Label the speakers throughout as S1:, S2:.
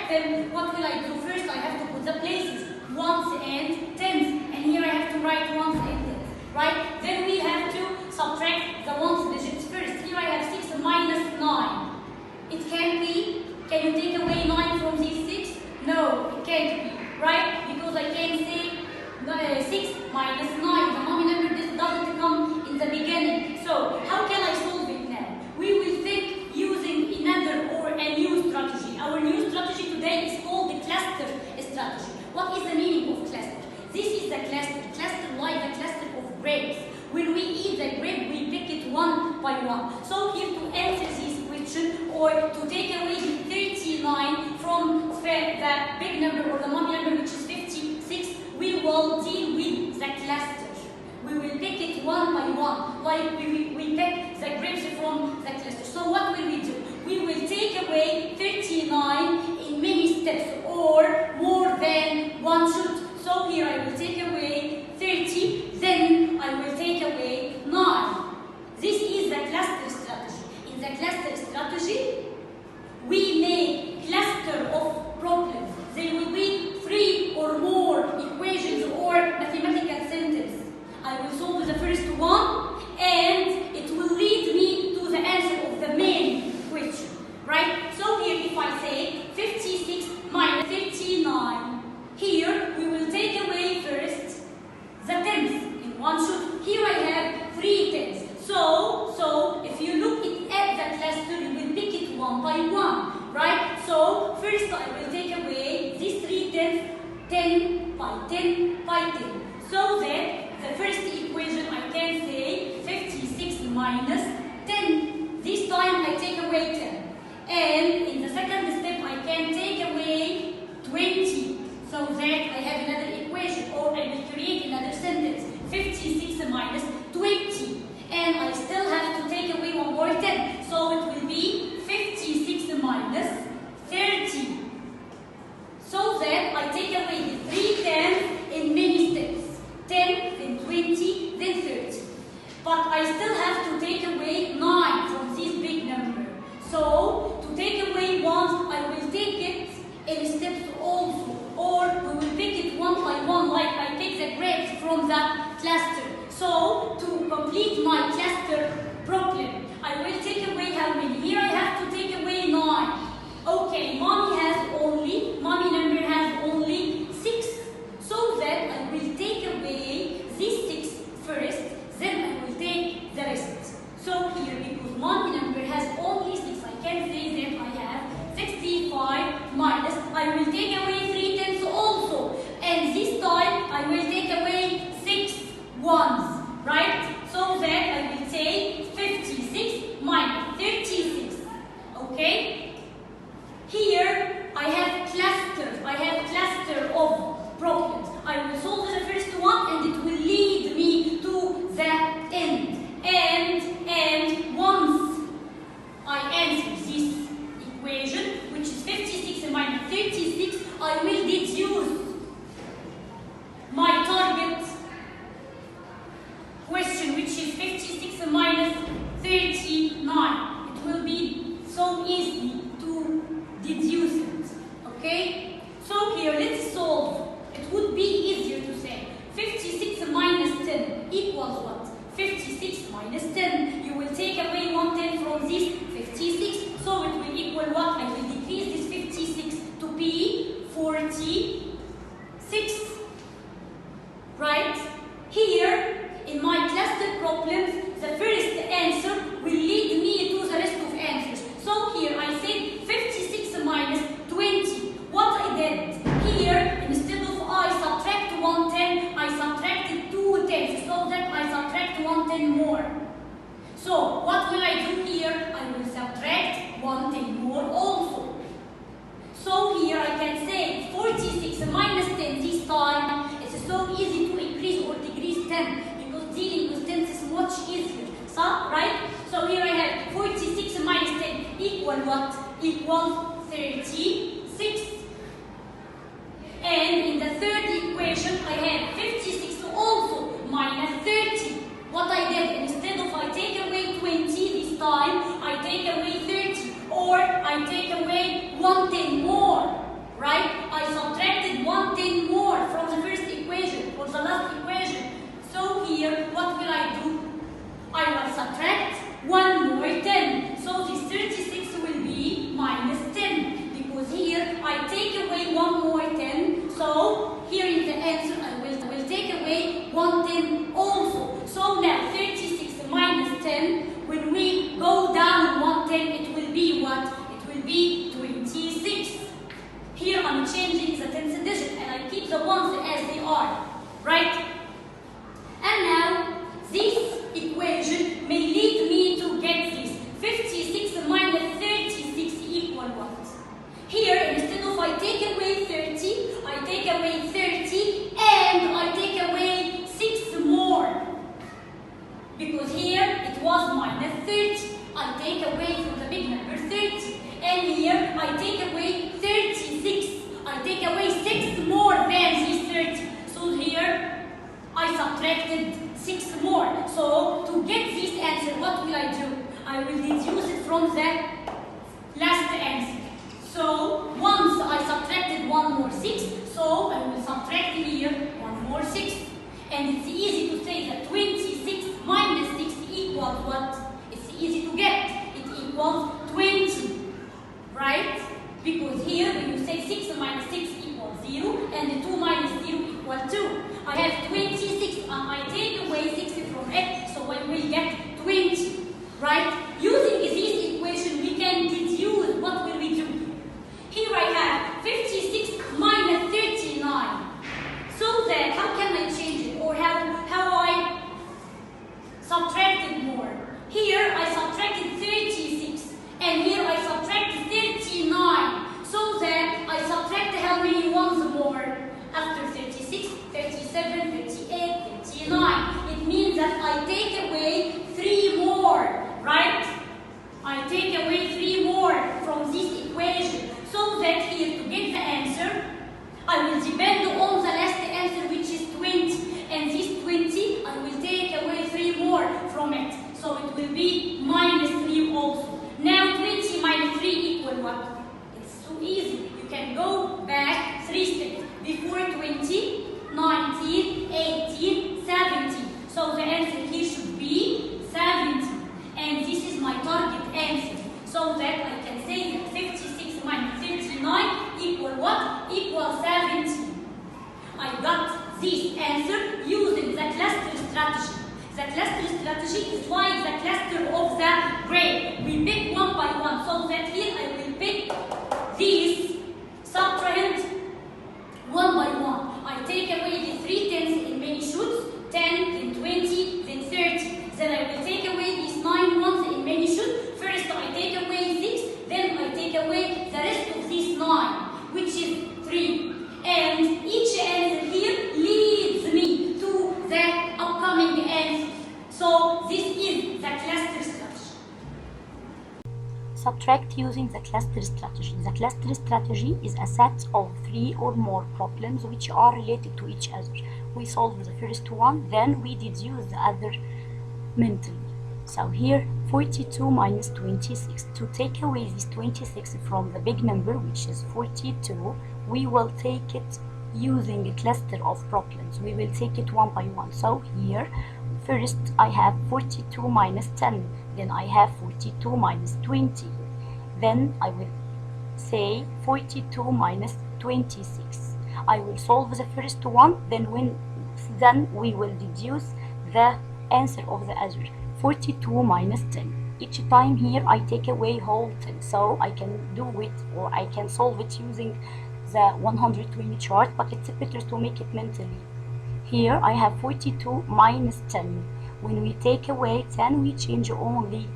S1: subtract them, what will I do? First, I have to put the places, ones and tens, and here I have to write ones and tens, right? Then we have to subtract the ones digits first. Here I have 6 minus 9. It can be, can you take away 9 from these 6? No, it can't be, right? Because I can say 6 minus 9. The mommy number doesn't come in the beginning. So, how can I solve it now? We will think using another or a new strategy. Our new strategy today is called the cluster strategy. What is the meaning of cluster? This is the cluster. Cluster like the cluster of grapes. When we eat the grape, we pick it one by one. So here to answer this question or to take away the 39 from the big number or the mommy number which is 56, we will deal with the cluster. We will pick it one by one, like we pick the grapes from the cluster. So what will we do? We will take away 39 in many steps or more than one should. So here I will take away 30, then I will take away 9. This is the cluster strategy. In the cluster strategy, we make cluster of problems. There will be 3 or more equations or mathematical sentences. I will solve the first one and it will lead me to the answer of the main question, right? So here if I say 56 minus 39, here we will take away first the tens in one shoot. Here I have 3 tens. So if you look at the cluster, you will pick it one by one, right? So first I will take away these 3 tens, 10 by 10 by 10. So that the first equation I can say 56 minus 10. This time I take away 10. And in the second step I can take away 20. So that I have another equation or I will create another sentence. 56 minus 20. And I still have to take away one more 10. So it will be 56 minus 30. So that I take away the 3 tens in many steps. 10, then 20, then 30. But I still have to take away 9 from this big number. So, to take away ones, I will take it in steps also. Or we will pick it one by one like I take the grapes from the cluster. So, to complete my cluster problem, I will take away how many? Here I have to take away 9. Okay, mommy number has only 6. So that I will take away this 6 first, then I will take the rest. So here, because mommy number has only 6, I can say that I have 65 minus, I will take away 3 tens also. And this time, I will take away 6 ones, right? So that I will take 56 minus 36, okay? Here, I have cluster of problems. I will solve the first one and it will lead me to the end. And once I answer this equation, which is 56 minus 36, I will deduce my target question, which is 56 minus 39. It will be so easy to deduce it, okay? So here, let's solve. It would be easier to say 56 minus 10 equals what? 56 minus 10. You will take away 1 10 from this 56. So it will equal what? I will decrease this 56 to be 46. Right? Here, in my cluster problems, the first answer will lead me to the rest of answers. So here I said 56 minus 20. What I did here, instead of I subtract 1 10, I subtracted 2 tens, so that I subtract 1 10 more. So what will I do here? I will subtract 1 10 more also. So here I can say 46 minus 10 this time. It's so easy to increase or decrease 10 because dealing with 10 is much easier. So, right? So here I have 46 minus 10 equal what? Equal 36. And in the third equation, I have 56 also minus 30. What I did, instead of I take away 20 this time, I take away 30. Or I take away 1 10 more. subtracted 6 more. So to get this answer, what will I do? I will deduce it from the last answer. So once I subtracted 1 more 6, so I will subtract here 1 more 6. And it's easy to say that 26 minus 6 equals what? It's easy to get. It equals 20, right? Because here when you say 6 minus 6 equals 0 and 2 minus 0 equals 2. I have 26 and I take away 6 from it, so I will get 20, right? Using this equation we can deduce what will we do. Here I have 56 minus 39. So that how can I change it, or how I subtracted more? Here I subtracted 36 and here I subtracted 39. So that I subtracted how many ones more? After 36, 37, 38, 39. It means that I take away 3 more, right? I take away 3 more from this equation. So that here to get the answer, I will depend on the last answer, which is 20. And this 20, I will take away 3 more from it. So it will be minus 3 also. Now 20 minus 3 equal what? It's so easy. You can go back 3 steps. Before 20, 19, 18, 17. So the answer here should be 70. And this is my target answer. So that I can say that 56 minus 39 equal what? Equal 70. I got this answer using the cluster strategy. The cluster strategy is like the cluster of the grape. We pick one by one. So that here I will pick these subtrahend one by one. I take away the 3 tens in many shoots, 10, then 20, then 30. Then I will take away these 9 ones in many shoots. First I take away 6, then I take away the rest of these 9, which is 3. And each answer here leads me to the upcoming answer. So this is the cluster strategy.
S2: Subtract using the cluster strategy. The cluster strategy is a set of 3 or more problems which are related to each other. We solve the first one, then we deduce the other mentally. So here 42 minus 26. To take away this 26 from the big number, which is 42, we will take it using a cluster of problems. We will take it one by one. So here first I have 42 minus 10, then I have 42 minus 20, then I will say 42 minus 26. I will solve the first one, then we will deduce the answer of the other. 42 minus 10. Each time here I take away whole 10, so I can do it, or I can solve it using the 120 chart, but it's better to make it mentally. Here I have 42 minus 10. When we take away 10, we change only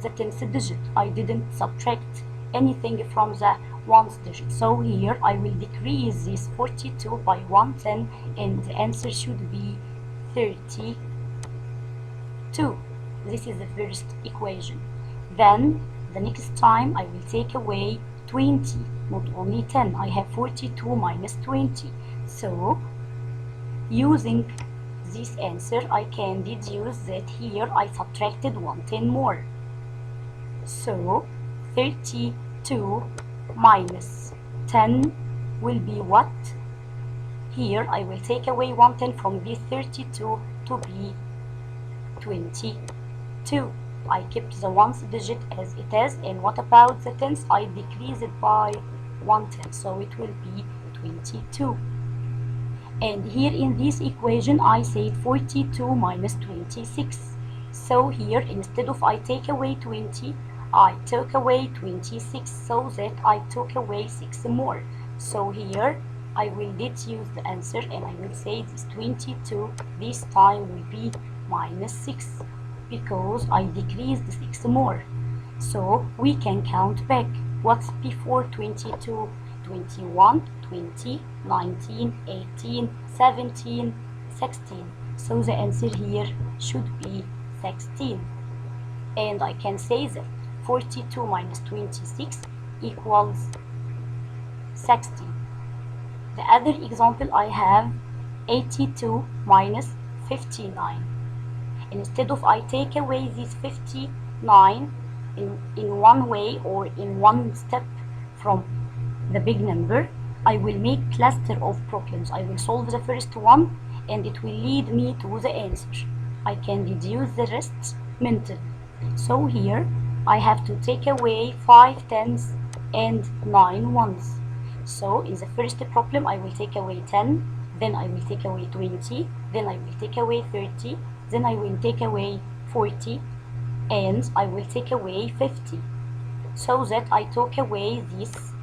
S2: the 10th digit. I didn't subtract anything from the 1st digit. So here I will decrease this 42 by 110, and the answer should be 32. This is the first equation. Then the next time I will take away 20, not only 10. I have 42 minus 20. So using this answer I can deduce that here I subtracted 110 more. So 32 minus 10 will be what? Here I will take away 110 from this 32 to be 22. I kept the 1st digit as it is, and what about the tens? I decrease it by 1/10, so it will be 22. And here in this equation I said 42 minus 26. So here instead of I take away 20, I took away 26, so that I took away 6 more. So here I will deduce the answer, and I will say this 22 this time will be minus 6, because I decreased 6 more. So we can count back. What's before 22? 21, 20, 19, 18, 17, 16. So the answer here should be 16. And I can say that 42 minus 26 equals 60. The other example I have 82 minus 59. Instead of I take away these 59 in one way or in one step from the big number, I will make cluster of problems. I will solve the first one and it will lead me to the answer. I can deduce the rest mentally. So here I have to take away 5 tens and 9 ones. So in the first problem I will take away 10, then I will take away 20, then I will take away 30, then I will take away 40, and I will take away 50, so that I took away these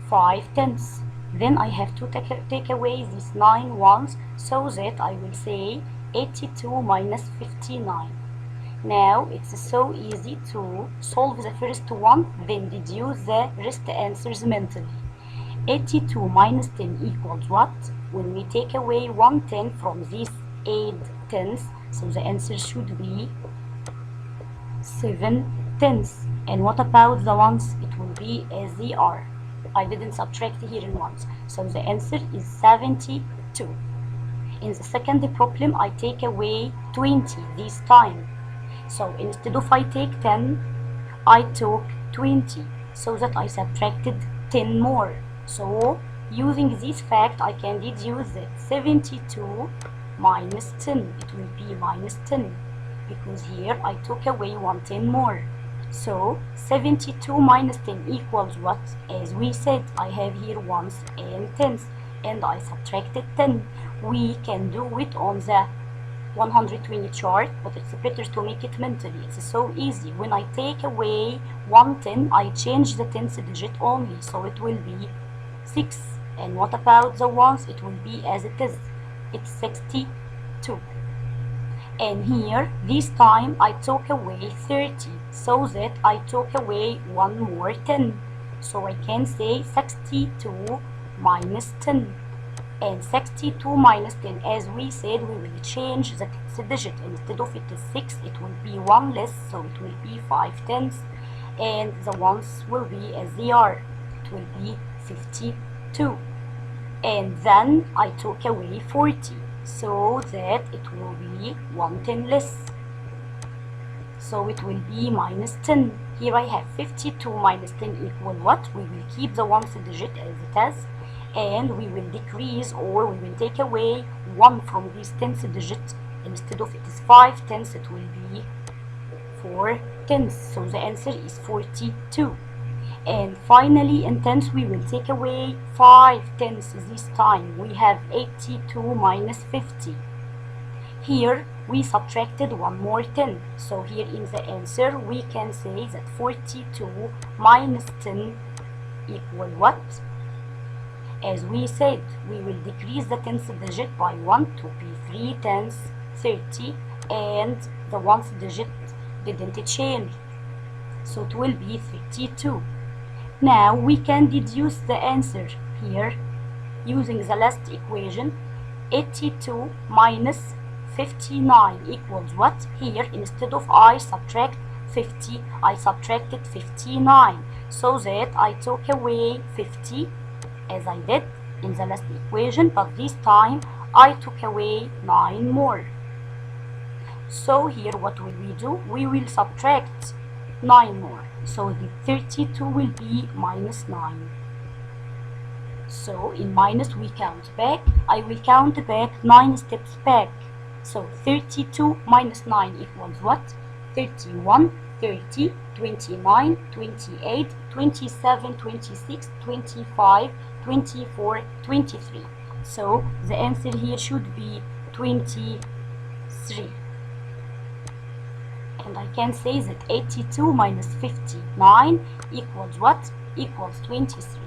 S2: 5 tenths. Then I have to take away these 9 ones, so that I will say 82 minus 59. Now it's so easy to solve the first one, then deduce the rest answers mentally. 82 minus 10 equals what? When we take away 1 tenth from these 8 tenths, so the answer should be 7 tenths. And what about the ones? It will be as they are. I didn't subtract here in ones, so the answer is 72. In the second problem I take away 20 this time, so instead of I take 10 I took 20, so that I subtracted 10 more. So using this fact I can deduce that 72 minus 10, it will be minus 10, because here I took away 1 10 more. So 72 minus 10 equals what? As we said, I have here ones and tens, and I subtracted 10. We can do it on the 120 chart, but it's better to make it mentally. It's so easy. When I take away 1 10, I change the tens digit only, so it will be 6. And what about the ones? It will be as it is. It's 62. And here, this time I took away 30, so that I took away 1 more 10. So I can say 62 minus 10. And 62 minus 10, as we said, we will change the tens digit. Instead of it is 6, it will be 1 less, so it will be 5 tenths. And the ones will be as they are. It will be 52. And then I took away 40, so that it will be 1 10 less. So it will be minus 10. Here I have 52 minus 10 equal what? We will keep the ones digit as it is, and we will decrease, or we will take away 1 from these tens digit. Instead of it is 5 tenths, it will be 4 tenths. So the answer is 42. And finally in tenths we will take away 5 tenths this time. We have 82 minus 50. Here we subtracted 1 more 10. So here in the answer we can say that 42 minus 10 equal what? As we said, we will decrease the tens digit by 1 to be 3 tenths, 30, and the ones digit didn't change. So it will be 32. Now we can deduce the answer here using the last equation. 82 minus 59 equals what? Here instead of I subtract 50, I subtracted 59, so that I took away 50 as I did in the last equation, but this time I took away 9 more. So here what will we do? We will subtract 9 more. So the 32 will be minus 9. So in minus we count back. I will count back 9 steps back. So 32 minus 9 equals what? 31, 30, 29, 28, 27, 26, 25, 24, 23. So the answer here should be 23. And I can say that 82 minus 59 equals what? Equals 23.